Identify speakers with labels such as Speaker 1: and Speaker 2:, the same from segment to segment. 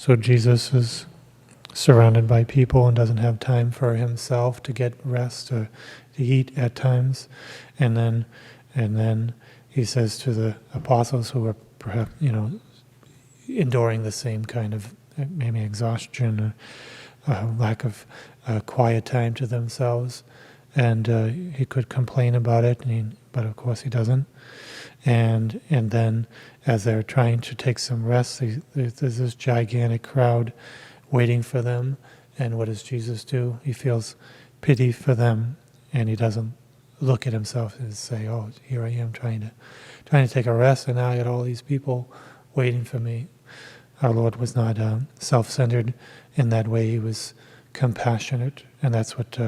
Speaker 1: So Jesus is surrounded by people and doesn't have time for himself to get rest or to eat at times, and then he says to the apostles who are perhaps enduring the same kind of maybe exhaustion or lack of quiet time to themselves, and he could complain about it, but of course he doesn't. And then as they're trying to take some rest, there's this gigantic crowd waiting for them. And what does Jesus do? He feels pity for them, and he doesn't look at himself and say, "Oh, here I am trying to take a rest, and now I got all these people waiting for me." Our Lord was not self-centered in that way. He was compassionate, and that's what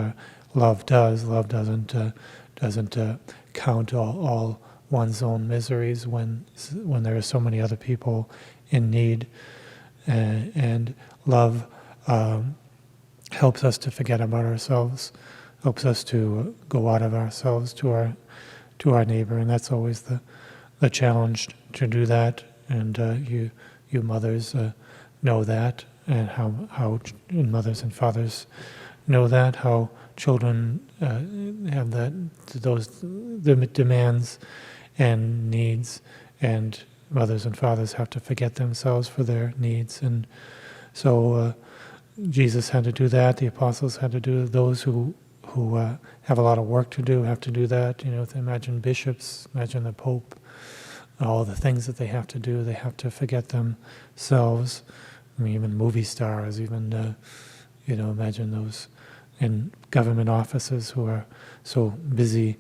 Speaker 1: love does. Love doesn't count all one's own miseries when there are so many other people in need, and love helps us to forget about ourselves, helps us to go out of ourselves to our neighbor, and that's always the challenge to do that. And you mothers know that, and how mothers and fathers know that, how children have those demands and needs, and mothers and fathers have to forget themselves for their needs. And so Jesus had to do that. The apostles had to do it. Those who have a lot of work to do have to do that. Imagine bishops, imagine the Pope, all the things that they have to do. They have to forget themselves. I mean, even movie stars, even imagine those in government offices who are so busy,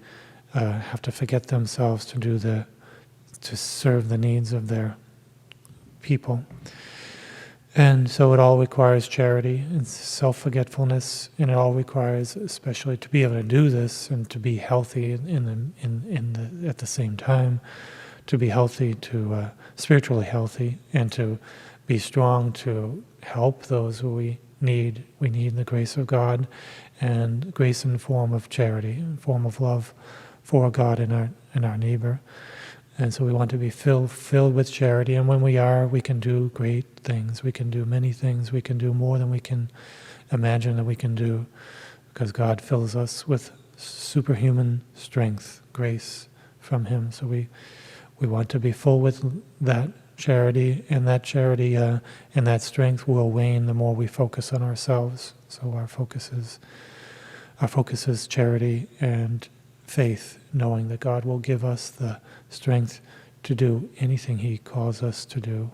Speaker 1: have to forget themselves to serve the needs of their people. And so it all requires charity and self-forgetfulness, and it all requires, especially to be able to do this and to be healthy at the same time, to be healthy, to spiritually healthy, and to be strong to help those who we need. We need the grace of God, and grace in the form of charity, in the form of love for God and our neighbor. And so we want to be filled with charity, and when we are, we can do great things. We can do many things. We can do more than we can imagine that we can do, because God fills us with superhuman strength, grace from Him. So we want to be full with that charity, and that charity and that strength will wane the more we focus on ourselves. So our focus is charity and faith, knowing that God will give us the strength to do anything He calls us to do.